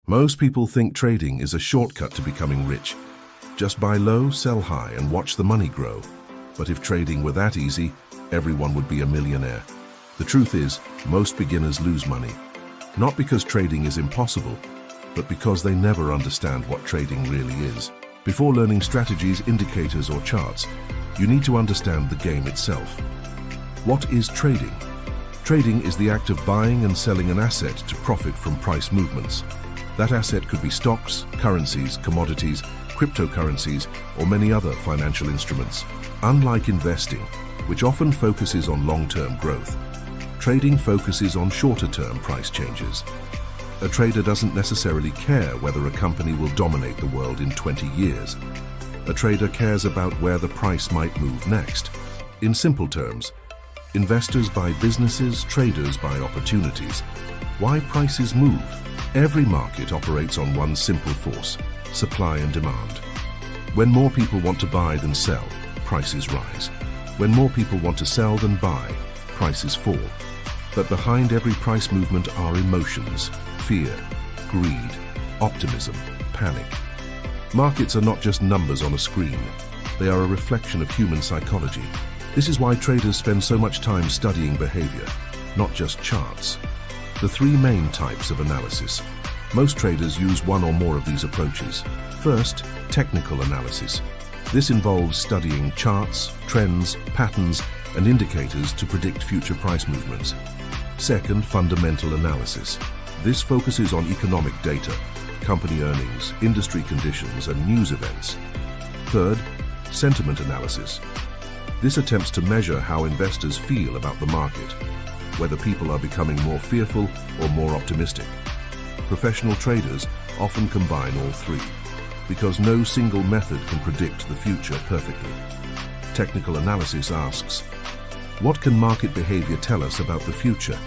Most people think trading is a shortcut to becoming rich. Just buy low, sell high, and watch the money grow. But if trading were that easy, everyone would be a millionaire. The truth is, most beginners lose money. Not because trading is impossible, but because they never understand what trading really is. Before learning strategies, indicators, or charts, you need to understand the game itself. What is trading? Trading is the act of buying and selling an asset to profit from price movements. That asset could be stocks, currencies, commodities, cryptocurrencies, or many other financial instruments. Unlike investing, which often focuses on long-term growth, trading focuses on shorter-term price changes. A trader doesn't necessarily care whether a company will dominate the world in 20 years. A trader cares about where the price might move next. In simple terms, investors buy businesses, traders buy opportunities. Why prices move? Every market operates on one simple force: supply and demand. When more people want to buy than sell, prices rise. When more people want to sell than buy, prices fall. But behind every price movement are emotions: fear, greed, optimism, panic. Markets are not just numbers on a screen. They are a reflection of human psychology. This is why traders spend so much time studying behavior, not just charts. The three main types of analysis. Most traders use one or more of these approaches. First, technical analysis. This involves studying charts, trends, patterns, and indicators to predict future price movements. Second, fundamental analysis. This focuses on economic data, company earnings, industry conditions, and news events. Third, sentiment analysis. This attempts to measure how investors feel about the market, whether people are becoming more fearful or more optimistic. Professional traders often combine all three, because no single method can predict the future perfectly. Technical analysis asks, what can market behavior tell us about the future?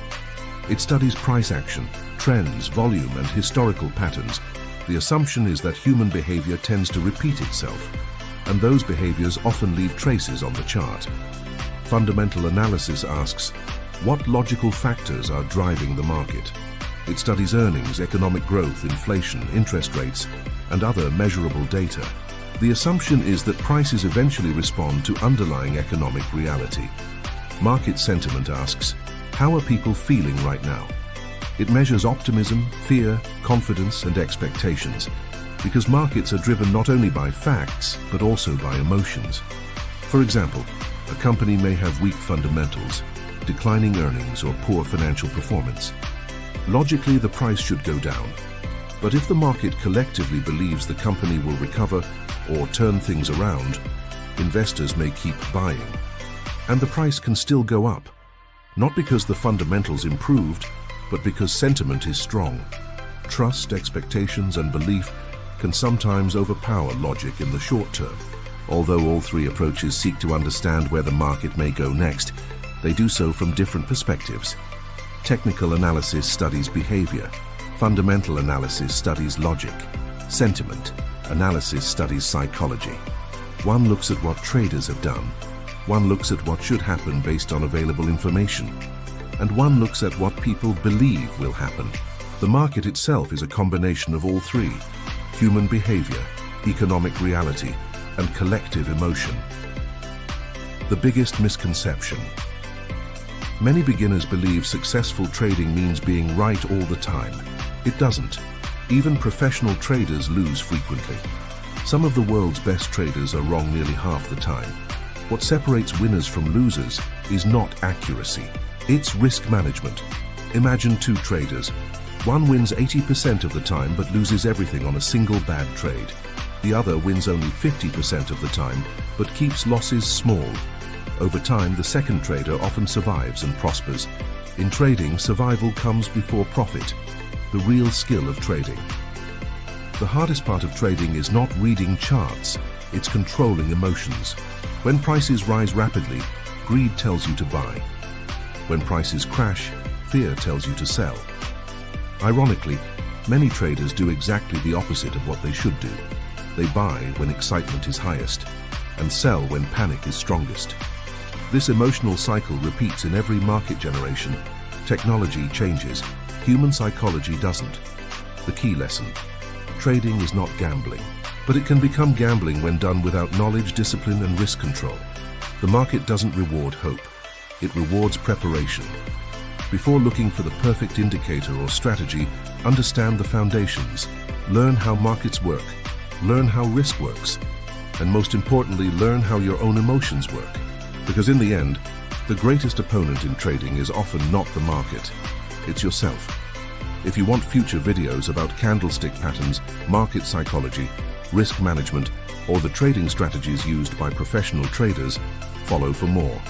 It studies price action, trends, volume, and historical patterns. The assumption is that human behavior tends to repeat itself, and those behaviors often leave traces on the chart. Fundamental analysis asks, what logical factors are driving the market? It studies earnings, economic growth, inflation, interest rates, and other measurable data. The assumption is that prices eventually respond to underlying economic reality. Market sentiment asks, how are people feeling right now? It measures optimism, fear, confidence, and expectations, because markets are driven not only by facts, but also by emotions. For example, a company may have weak fundamentals, declining earnings, or poor financial performance. Logically, the price should go down. But if the market collectively believes the company will recover or turn things around, investors may keep buying. And the price can still go up, not because the fundamentals improved, but because sentiment is strong. Trust, expectations, and belief can sometimes overpower logic in the short term. Although all three approaches seek to understand where the market may go next, they do so from different perspectives. Technical analysis studies behavior. Fundamental analysis studies logic. Sentiment analysis studies psychology. One looks at what traders have done. One looks at what should happen based on available information. And one looks at what people believe will happen. The market itself is a combination of all three: human behavior, economic reality, and collective emotion. The biggest misconception. Many beginners believe successful trading means being right all the time. It doesn't. Even professional traders lose frequently. Some of the world's best traders are wrong nearly half the time. What separates winners from losers is not accuracy. It's risk management. Imagine two traders. One wins 80% of the time but loses everything on a single bad trade. The other wins only 50% of the time but keeps losses small. Over time, the second trader often survives and prospers. In trading, survival comes before profit, the real skill of trading. The hardest part of trading is not reading charts, it's controlling emotions. When prices rise rapidly, greed tells you to buy. When prices crash, fear tells you to sell. Ironically, many traders do exactly the opposite of what they should do. They buy when excitement is highest and sell when panic is strongest. This emotional cycle repeats in every market generation. Technology changes, human psychology doesn't. The key lesson: trading is not gambling, but it can become gambling when done without knowledge, discipline, and risk control. The market doesn't reward hope, it rewards preparation. Before looking for the perfect indicator or strategy, understand the foundations. Learn how markets work, learn how risk works, and most importantly, learn how your own emotions work. Because in the end, the greatest opponent in trading is often not the market, it's yourself. If you want future videos about candlestick patterns, market psychology, risk management, or the trading strategies used by professional traders, follow for more.